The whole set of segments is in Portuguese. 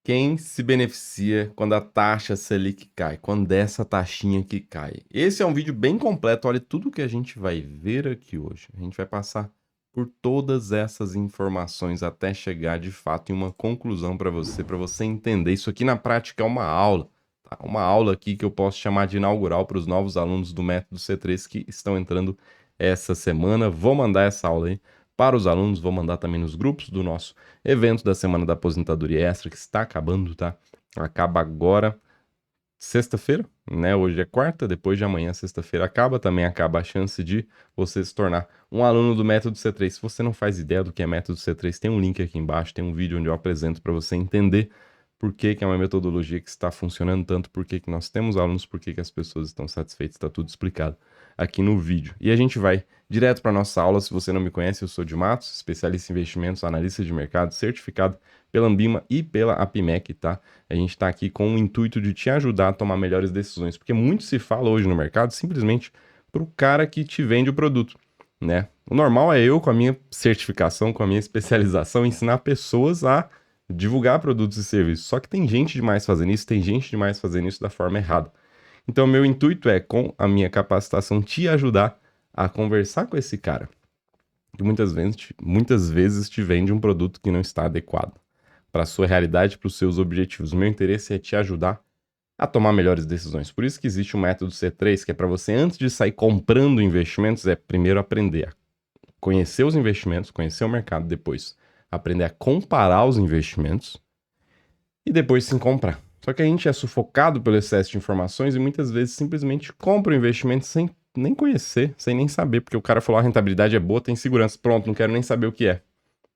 Quem se beneficia quando a taxa Selic cai? Quando essa taxinha que cai? Esse é um vídeo bem completo. Olha tudo que a gente vai ver aqui hoje. A gente vai passar por todas essas informações até chegar de fato em uma conclusão para você entender. Isso aqui na prática é uma aula, tá? Uma aula aqui que eu posso chamar de inaugural para os novos alunos do Método C3 que estão entrando essa semana. Vou mandar essa aula aí para os alunos, vou mandar também nos grupos do nosso evento da Semana da Aposentadoria Extra, que está acabando, tá? Acaba agora, sexta-feira, né? Hoje é quarta, depois de amanhã, sexta-feira, também acaba a chance de você se tornar um aluno do Método C3. Se você não faz ideia do que é Método C3, tem um link aqui embaixo, tem um vídeo onde eu apresento para você entender por que é uma metodologia que está funcionando tanto, por que nós temos alunos, por que as pessoas estão satisfeitas, está tudo explicado aqui no vídeo. E a gente vai direto para nossa aula. Se você não me conhece, eu sou de Matos, especialista em investimentos, analista de mercado, certificado pela Ambima e pela APMEC, tá? A gente está aqui com o intuito de te ajudar a tomar melhores decisões, porque muito se fala hoje no mercado simplesmente para o cara que te vende o produto, né? O normal é eu, com a minha certificação, com a minha especialização, ensinar pessoas a divulgar produtos e serviços. Só que tem gente demais fazendo isso, tem gente demais fazendo isso da forma errada. Então, meu intuito é, com a minha capacitação, te ajudar a conversar com esse cara, que muitas vezes te vende um produto que não está adequado para a sua realidade, para os seus objetivos. O meu interesse é te ajudar a tomar melhores decisões. Por isso que existe o método C3, que é para você, antes de sair comprando investimentos, é primeiro aprender a conhecer os investimentos, conhecer o mercado, depois aprender a comparar os investimentos e depois sim comprar. Só que a gente é sufocado pelo excesso de informações e muitas vezes simplesmente compra o investimento sem nem conhecer, sem nem saber, porque o cara falou a rentabilidade é boa, tem segurança, pronto, não quero nem saber o que é.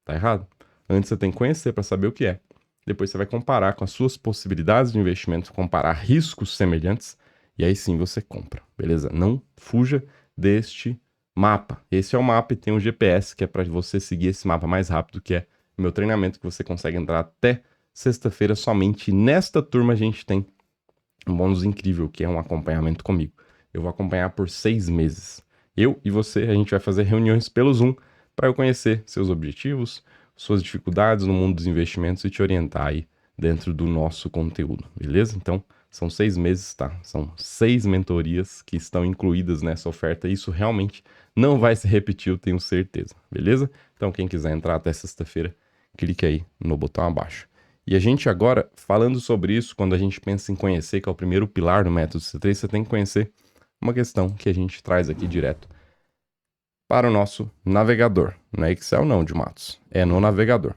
Tá errado? Antes você tem que conhecer para saber o que é. Depois você vai comparar com as suas possibilidades de investimento, comparar riscos semelhantes e aí sim você compra, beleza? Não fuja deste mapa. Esse é o mapa e tem um GPS que é para você seguir esse mapa mais rápido, que é o meu treinamento, que você consegue entrar até sexta-feira somente. Nesta turma a gente tem um bônus incrível, que é um acompanhamento comigo. Eu vou acompanhar por 6 meses. Eu e você, a gente vai fazer reuniões pelo Zoom para eu conhecer seus objetivos, suas dificuldades no mundo dos investimentos e te orientar aí dentro do nosso conteúdo, beleza? Então, são 6 meses, tá? São 6 mentorias que estão incluídas nessa oferta. Isso realmente não vai se repetir, eu tenho certeza, beleza? Então, quem quiser entrar até sexta-feira, clique aí no botão abaixo. E a gente agora, falando sobre isso, quando a gente pensa em conhecer, que é o primeiro pilar do método C3, você tem que conhecer uma questão que a gente traz aqui direto para o nosso navegador. Não é Excel não, de Matos, é no navegador.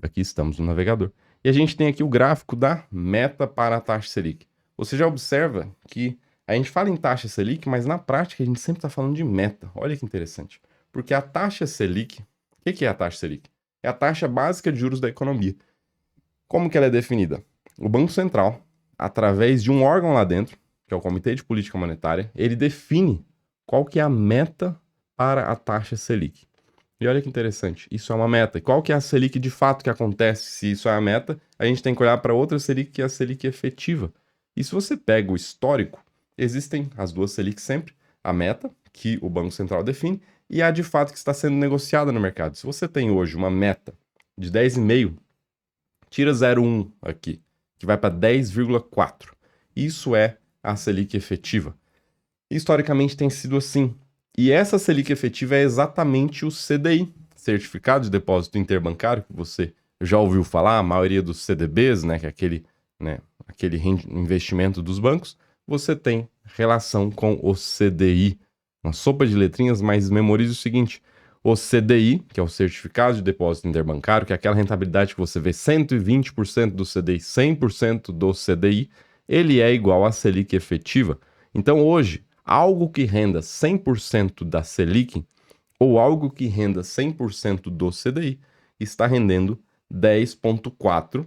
Aqui estamos no navegador. E a gente tem aqui o gráfico da meta para a taxa Selic. Você já observa que a gente fala em taxa Selic, mas na prática a gente sempre está falando de meta. Olha que interessante. Porque a taxa Selic, o que é a taxa Selic? É a taxa básica de juros da economia. Como que ela é definida? O Banco Central, através de um órgão lá dentro, que é o Comitê de Política Monetária, ele define qual que é a meta para a taxa Selic. E olha que interessante, isso é uma meta. E qual que é a Selic de fato que acontece? Se isso é a meta, a gente tem que olhar para outra Selic, que é a Selic efetiva. E se você pega o histórico, existem as duas Selic sempre, a meta, que o Banco Central define, e a de fato que está sendo negociada no mercado. Se você tem hoje uma meta de 10,5, tira 0,1 aqui, que vai para 10,4. Isso é a Selic efetiva. Historicamente tem sido assim. E essa Selic efetiva é exatamente o CDI, Certificado de Depósito Interbancário, que você já ouviu falar, a maioria dos CDBs, né, que é aquele investimento dos bancos, você tem relação com o CDI. Uma sopa de letrinhas, mas memorize o seguinte: o CDI, que é o Certificado de Depósito Interbancário, que é aquela rentabilidade que você vê 120% do CDI, 100% do CDI, ele é igual à Selic efetiva. Então hoje, algo que renda 100% da Selic ou algo que renda 100% do CDI está rendendo 10,4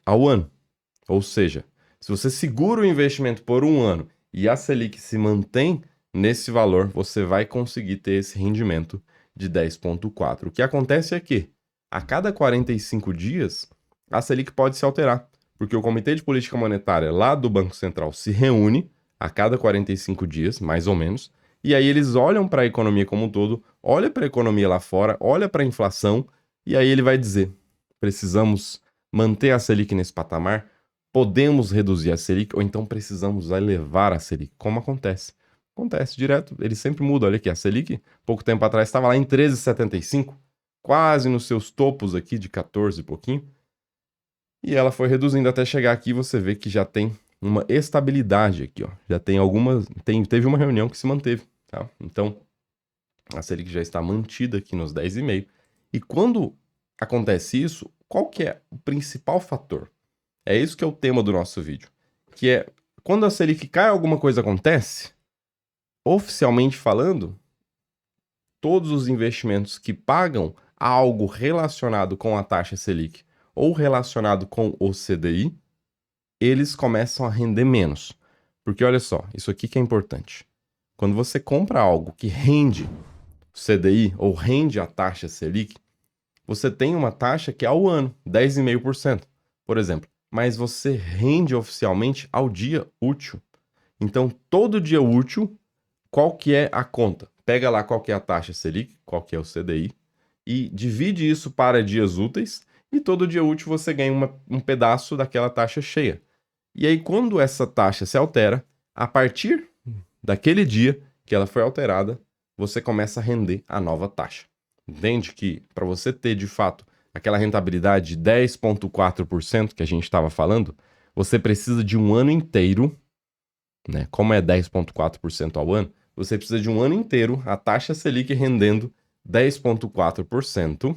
ao ano. Ou seja, se você segura o investimento por um ano e a Selic se mantém nesse valor, você vai conseguir ter esse rendimento de 10,4. O que acontece é que, a cada 45 dias, a Selic pode se alterar, porque o Comitê de Política Monetária lá do Banco Central se reúne a cada 45 dias, mais ou menos, e aí eles olham para a economia como um todo, olham para a economia lá fora, olham para a inflação, e aí ele vai dizer: precisamos manter a Selic nesse patamar? Podemos reduzir a Selic ou então precisamos elevar a Selic? Como acontece? Acontece direto, ele sempre muda. Olha aqui, a Selic, pouco tempo atrás, estava lá em 13,75, quase nos seus topos aqui de 14 e pouquinho. E ela foi reduzindo até chegar aqui, você vê que já tem uma estabilidade aqui, ó. Já tem algumas, teve uma reunião que se manteve, tá? Então, a Selic já está mantida aqui nos 10,5. E quando acontece isso, qual que é o principal fator? É isso que é o tema do nosso vídeo, que é quando a Selic cai, alguma coisa acontece? Oficialmente falando, todos os investimentos que pagam algo relacionado com a taxa Selic ou relacionado com o CDI, eles começam a render menos. Porque olha só, isso aqui que é importante. Quando você compra algo que rende CDI ou rende a taxa Selic, você tem uma taxa que é ao ano, 10,5%, por exemplo. Mas você rende oficialmente ao dia útil. Então, todo dia útil, qual que é a conta? Pega lá qual que é a taxa Selic, qual que é o CDI, e divide isso para dias úteis, e todo dia útil você ganha um pedaço daquela taxa cheia. E aí, quando essa taxa se altera, a partir daquele dia que ela foi alterada, você começa a render a nova taxa. Entende que para você ter de fato aquela rentabilidade de 10,4% que a gente estava falando, você precisa de um ano inteiro, né? Como é 10,4% ao ano, você precisa de um ano inteiro a taxa Selic rendendo 10,4%,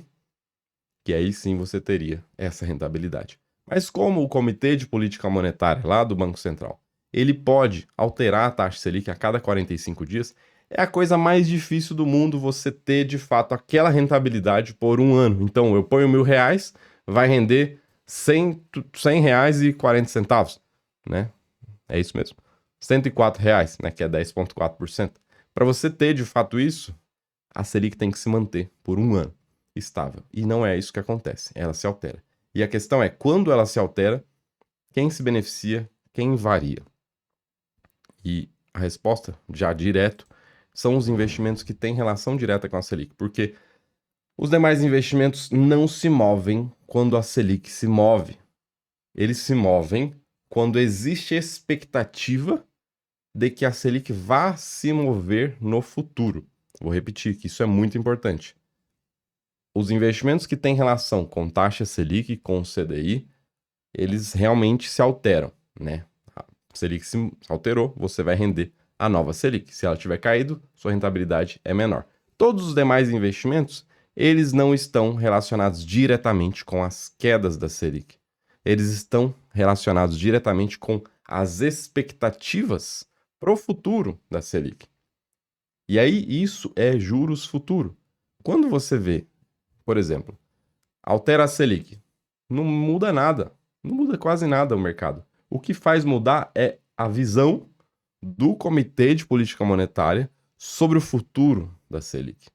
que aí sim você teria essa rentabilidade. Mas como o Comitê de Política Monetária lá do Banco Central, ele pode alterar a taxa Selic a cada 45 dias, é a coisa mais difícil do mundo você ter de fato aquela rentabilidade por um ano. Então eu ponho R$1.000, vai render R$100,40, né? É isso mesmo. R$104, né? Que é 10,4%. Para você ter de fato isso, a Selic tem que se manter por um ano estável. E não é isso que acontece, ela se altera. E a questão é, quando ela se altera, quem se beneficia, quem varia? E a resposta, já direto, são os investimentos que têm relação direta com a Selic, porque os demais investimentos não se movem quando a Selic se move. Eles se movem quando existe expectativa de que a Selic vá se mover no futuro. Vou repetir que isso é muito importante. Os investimentos que têm relação com taxa Selic, com o CDI, eles realmente se alteram, né? A Selic se alterou, você vai render a nova Selic. Se ela tiver caído, sua rentabilidade é menor. Todos os demais investimentos, eles não estão relacionados diretamente com as quedas da Selic. Eles estão relacionados diretamente com as expectativas para o futuro da Selic. E aí, isso é juros futuro. Quando você vê, por exemplo, altera a Selic, não muda nada, não muda quase nada o mercado. O que faz mudar é a visão do Comitê de Política Monetária sobre o futuro da Selic.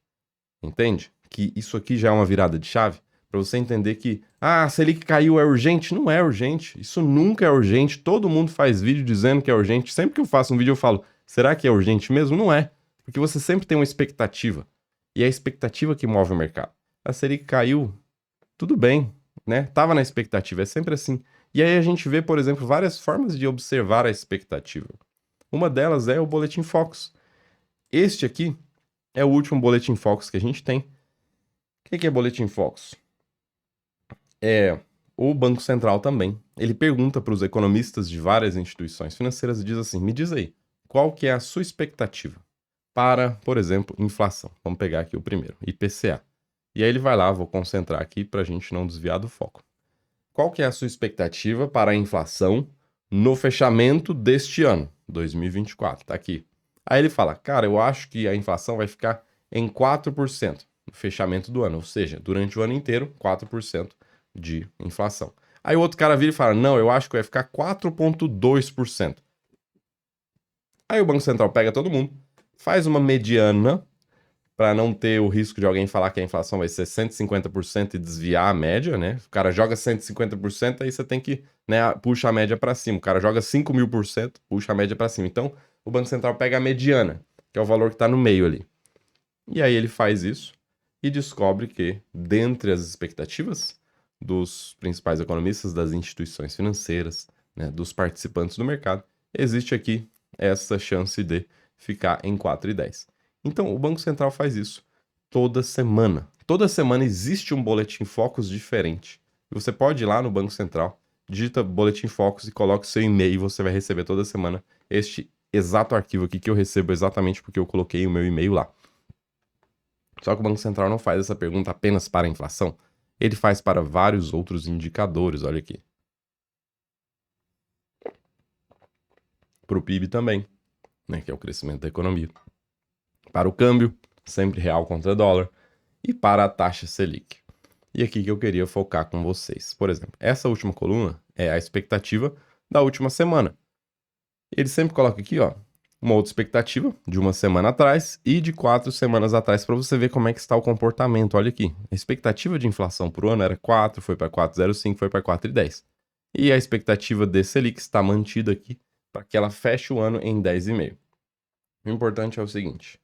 Entende? Que isso aqui já é uma virada de chave para você entender que a Selic caiu, é urgente? Não é urgente. Isso nunca é urgente. Todo mundo faz vídeo dizendo que é urgente. Sempre que eu faço um vídeo eu falo, será que é urgente mesmo? Não é. Porque você sempre tem uma expectativa. E é a expectativa que move o mercado. A Selic caiu, tudo bem, né? Tava na expectativa, é sempre assim. E aí a gente vê, por exemplo, várias formas de observar a expectativa. Uma delas é o Boletim Focus. Este aqui é o último Boletim Focus que a gente tem. O que é Boletim Focus? É o Banco Central também. Ele pergunta para os economistas de várias instituições financeiras e diz assim, me diz aí, qual que é a sua expectativa para, por exemplo, inflação? Vamos pegar aqui o primeiro, IPCA. E aí ele vai lá, vou concentrar aqui para a gente não desviar do foco. Qual que é a sua expectativa para a inflação no fechamento deste ano, 2024? Tá aqui. Aí ele fala, cara, eu acho que a inflação vai ficar em 4% no fechamento do ano, ou seja, durante o ano inteiro, 4% de inflação. Aí o outro cara vira e fala, não, eu acho que vai ficar 4,2%. Aí o Banco Central pega todo mundo, faz uma mediana para não ter o risco de alguém falar que a inflação vai ser 150% e desviar a média, né? O cara joga 150%, aí você tem que, né, puxa a média para cima. O cara joga 5.000%, puxa a média para cima. Então, o Banco Central pega a mediana, que é o valor que está no meio ali. E aí ele faz isso e descobre que, dentre as expectativas, dos principais economistas, das instituições financeiras, né, dos participantes do mercado, existe aqui essa chance de ficar em 4,10. Então, o Banco Central faz isso toda semana. Toda semana existe um boletim Focus diferente. E você pode ir lá no Banco Central, digita boletim Focus e coloca o seu e-mail e você vai receber toda semana este exato arquivo aqui que eu recebo exatamente porque eu coloquei o meu e-mail lá. Só que o Banco Central não faz essa pergunta apenas para a inflação, ele faz para vários outros indicadores, olha aqui. Para o PIB também, né, que é o crescimento da economia. Para o câmbio, sempre real contra dólar, e para a taxa Selic. E aqui que eu queria focar com vocês. Por exemplo, essa última coluna é a expectativa da última semana. Ele sempre coloca aqui, ó, uma outra expectativa de uma semana atrás e de 4 semanas atrás para você ver como é que está o comportamento. Olha aqui, a expectativa de inflação por ano era 4, foi para 4,05, foi para 4,10. E a expectativa de Selic está mantida aqui para que ela feche o ano em 10,5. O importante é o seguinte,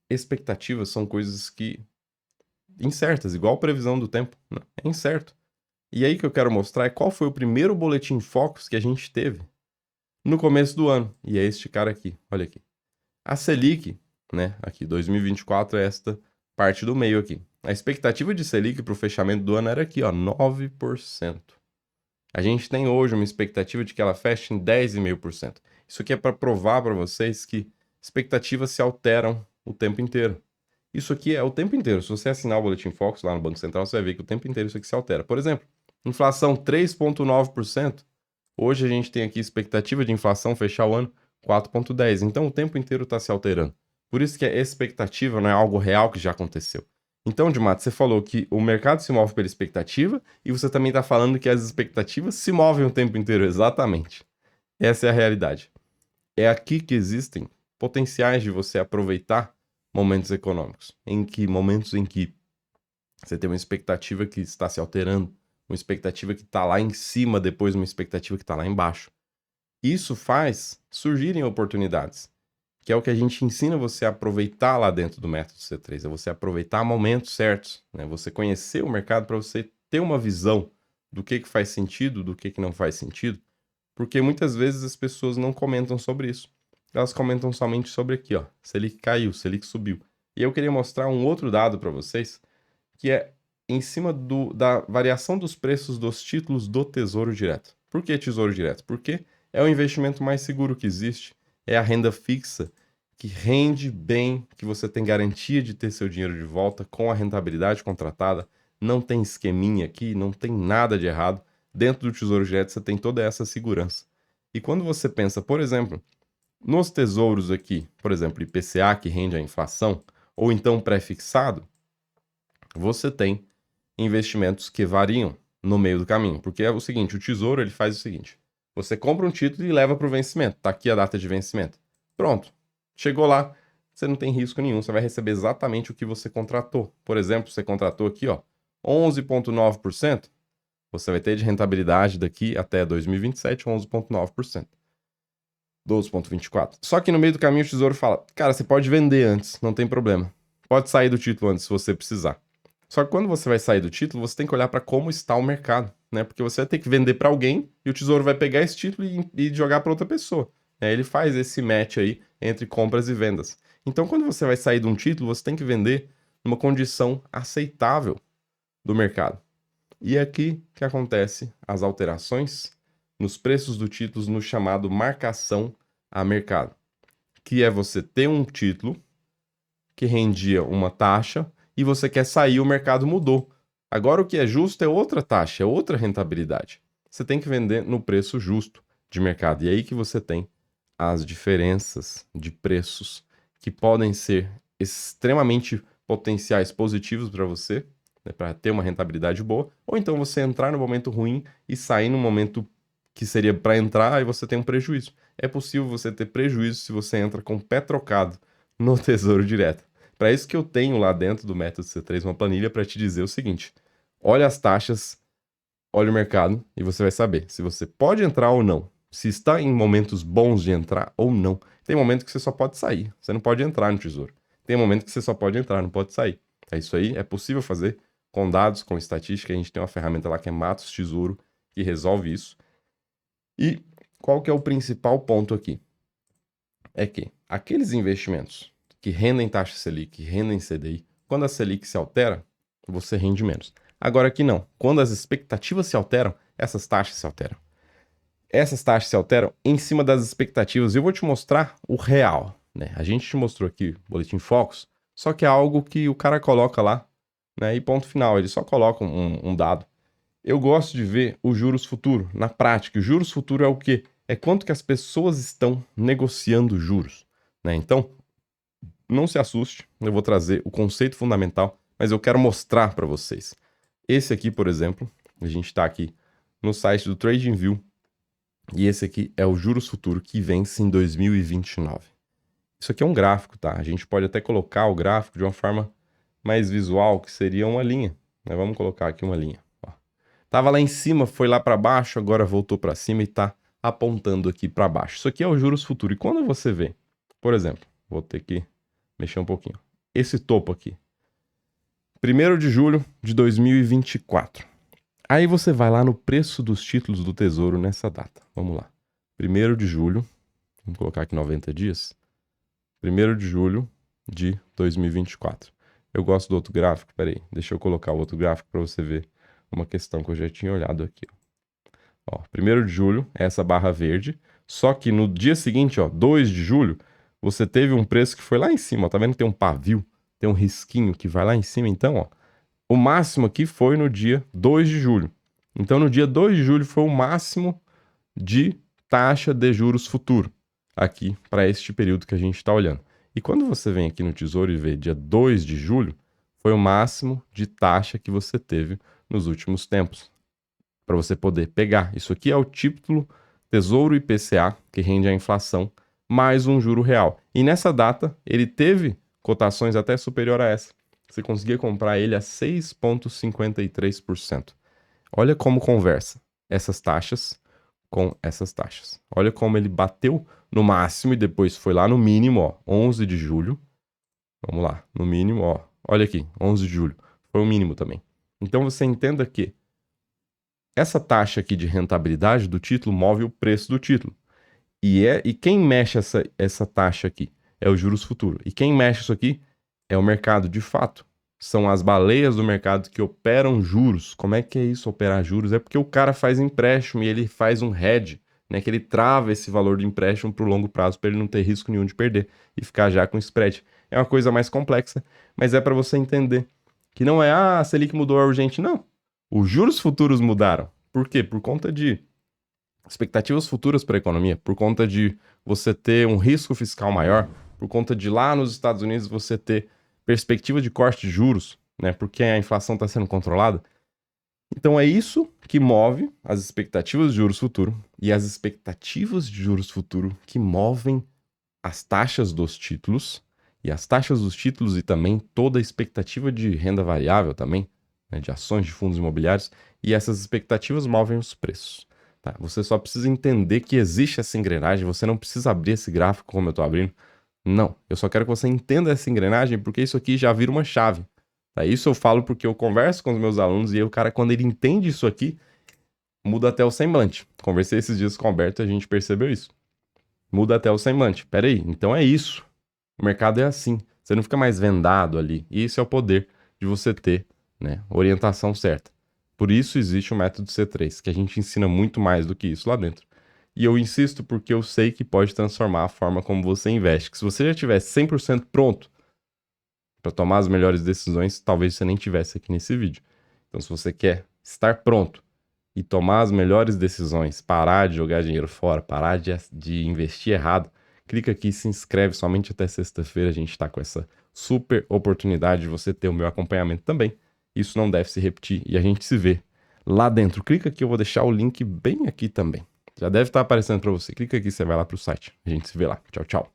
expectativas são coisas que incertas, igual previsão do tempo, né? É incerto. E aí que eu quero mostrar é qual foi o primeiro boletim Focus que a gente teve no começo do ano. E é este cara aqui, olha aqui. A Selic, né, aqui 2024 é esta parte do meio aqui. A expectativa de Selic para o fechamento do ano era aqui, ó, 9%. A gente tem hoje uma expectativa de que ela feche em 10,5%. Isso aqui é para provar para vocês que expectativas se alteram o tempo inteiro. Isso aqui é o tempo inteiro. Se você assinar o Boletim Focus lá no Banco Central, você vai ver que o tempo inteiro isso aqui se altera. Por exemplo, inflação 3,9%. Hoje a gente tem aqui expectativa de inflação fechar o ano 4,10%. Então o tempo inteiro está se alterando. Por isso que a expectativa não é algo real que já aconteceu. Então, Dimato, você falou que o mercado se move pela expectativa e você também está falando que as expectativas se movem o tempo inteiro. Exatamente. Essa é a realidade. É aqui que existem potenciais de você aproveitar momentos econômicos. Momentos em que você tem uma expectativa que está se alterando, uma expectativa que está lá em cima, depois uma expectativa que está lá embaixo. Isso faz surgirem oportunidades, que é o que a gente ensina você a aproveitar lá dentro do método C3, é você aproveitar momentos certos, né? Você conhecer o mercado para você ter uma visão do que faz sentido, do que não faz sentido, porque muitas vezes as pessoas não comentam sobre isso. Elas comentam somente sobre aqui, ó, Selic caiu, Selic subiu. E eu queria mostrar um outro dado para vocês, que é em cima da variação dos preços dos títulos do Tesouro Direto. Por que Tesouro Direto? Porque é o investimento mais seguro que existe, é a renda fixa, que rende bem, que você tem garantia de ter seu dinheiro de volta com a rentabilidade contratada, não tem esqueminha aqui, não tem nada de errado. Dentro do Tesouro Direto você tem toda essa segurança. E quando você pensa, por exemplo, nos tesouros aqui, por exemplo, IPCA, que rende a inflação, ou então pré-fixado, você tem investimentos que variam no meio do caminho. Porque é o seguinte, o Tesouro ele faz o seguinte, você compra um título e leva para o vencimento. Está aqui a data de vencimento. Pronto. Chegou lá, você não tem risco nenhum, você vai receber exatamente o que você contratou. Por exemplo, você contratou aqui, ó, 11,9%, você vai ter de rentabilidade daqui até 2027, 11,9%. 12,24%. Só que no meio do caminho o Tesouro fala, cara, você pode vender antes, não tem problema. Pode sair do título antes se você precisar. Só que quando você vai sair do título, você tem que olhar para como está o mercado, né? Porque você vai ter que vender para alguém e o Tesouro vai pegar esse título e jogar para outra pessoa. Ele faz esse match aí entre compras e vendas. Então, quando você vai sair de um título, você tem que vender numa condição aceitável do mercado. E é aqui que acontece as alterações nos preços do título no chamado marcação a mercado, que é você ter um título que rendia uma taxa e você quer sair, o mercado mudou. Agora o que é justo é outra taxa, é outra rentabilidade. Você tem que vender no preço justo de mercado. E é aí que você tem as diferenças de preços que podem ser extremamente potenciais positivos para você, né, para ter uma rentabilidade boa, ou então você entrar no momento ruim e sair no momento que seria para entrar e você tem um prejuízo. É possível você ter prejuízo se você entra com o pé trocado no Tesouro Direto. Para isso que eu tenho lá dentro do método C3 uma planilha para te dizer o seguinte: olha as taxas, olha o mercado e você vai saber se você pode entrar ou não, se está em momentos bons de entrar ou não. Tem momento que você só pode sair, você não pode entrar no Tesouro. Tem momento que você só pode entrar, não pode sair. É isso aí, é possível fazer com dados, com estatística. A gente tem uma ferramenta lá que é Matos Tesouro, que resolve isso. E qual que é o principal ponto aqui? É que aqueles investimentos que rendem taxa Selic, que rendem CDI, quando a Selic se altera, você rende menos. Agora aqui não. Quando as expectativas se alteram, essas taxas se alteram. Essas taxas se alteram em cima das expectativas. E eu vou te mostrar o real, né? A gente te mostrou aqui o Boletim Focus, só que é algo que o cara coloca lá, né? E ponto final. Ele só coloca um dado. Eu gosto de ver os juros futuro na prática. O juros futuro é o quê? É quanto que as pessoas estão negociando juros, né? Então, não se assuste, eu vou trazer o conceito fundamental, mas eu quero mostrar para vocês. Esse aqui, por exemplo, a gente está aqui no site do TradingView, e esse aqui é o juros futuro que vence em 2029. Isso aqui é um gráfico, tá? A gente pode até colocar o gráfico de uma forma mais visual, que seria uma linha, né? Vamos colocar aqui uma linha. Ó. Tava lá em cima, foi lá para baixo, agora voltou para cima e está apontando aqui para baixo. Isso aqui é o juros futuro. E quando você vê, por exemplo, vou ter que mexer um pouquinho. Esse topo aqui. 1º de julho de 2024. Aí você vai lá no preço dos títulos do Tesouro nessa data. Vamos lá. 1º de julho. Vamos colocar aqui 90 dias. 1º de julho de 2024. Eu gosto do outro gráfico. Peraí, deixa eu colocar o outro gráfico para você ver uma questão que eu já tinha olhado aqui. Ó, 1º de julho é essa barra verde. Só que no dia seguinte, ó, 2 de julho, você teve um preço que foi lá em cima, ó, tá vendo que tem um pavio, tem um risquinho que vai lá em cima, então, ó, o máximo aqui foi no dia 2 de julho. Então, no dia 2 de julho foi o máximo de taxa de juros futuro, aqui, para este período que a gente está olhando. E quando você vem aqui no Tesouro e vê dia 2 de julho, foi o máximo de taxa que você teve nos últimos tempos, para você poder pegar. Isso aqui é o título Tesouro IPCA, que rende a inflação, mais um juro real. E nessa data, ele teve cotações até superior a essa. Você conseguia comprar ele a 6,53%. Olha como conversa essas taxas com essas taxas. Olha como ele bateu no máximo e depois foi lá no mínimo, ó, 11 de julho. Vamos lá, no mínimo, ó. Olha aqui, 11 de julho. Foi o mínimo também. Então você entenda que essa taxa aqui de rentabilidade do título move o preço do título. E quem mexe essa taxa aqui é o juros futuro. E quem mexe isso aqui é o mercado de fato. São as baleias do mercado que operam juros. Como é que é isso, operar juros? É porque o cara faz empréstimo e ele faz um hedge, né? Que ele trava esse valor do empréstimo para o longo prazo para ele não ter risco nenhum de perder e ficar já com spread. É uma coisa mais complexa, mas é para você entender que não é, a Selic mudou, é urgente. Não. Os juros futuros mudaram. Por quê? Por conta de expectativas futuras para a economia, por conta de você ter um risco fiscal maior, por conta de lá nos Estados Unidos você ter perspectiva de corte de juros, né, porque a inflação está sendo controlada. Então é isso que move as expectativas de juros futuro e as expectativas de juros futuro que movem as taxas dos títulos e as taxas dos títulos e também toda a expectativa de renda variável também, né, de ações de fundos imobiliários, e essas expectativas movem os preços. Tá? Você só precisa entender que existe essa engrenagem, você não precisa abrir esse gráfico como eu estou abrindo. Não, eu só quero que você entenda essa engrenagem porque isso aqui já vira uma chave. Tá? Isso eu falo porque eu converso com os meus alunos e aí o cara, quando ele entende isso aqui, muda até o semblante. Conversei esses dias com o Alberto e a gente percebeu isso. Muda até o semblante. Pera aí, então é isso. O mercado é assim. Você não fica mais vendado ali. E esse é o poder de você ter, né, orientação certa. Por isso existe o método C3, que a gente ensina muito mais do que isso lá dentro. E eu insisto porque eu sei que pode transformar a forma como você investe. Que se você já tivesse 100% pronto para tomar as melhores decisões, talvez você nem tivesse aqui nesse vídeo. Então, se você quer estar pronto e tomar as melhores decisões, parar de jogar dinheiro fora, parar de investir errado, clica aqui e se inscreve. Somente até sexta-feira a gente está com essa super oportunidade de você ter o meu acompanhamento também. Isso não deve se repetir e a gente se vê lá dentro. Clica aqui, eu vou deixar o link bem aqui também. Já deve estar aparecendo para você. Clica aqui, você vai lá para o site. A gente se vê lá. Tchau, tchau.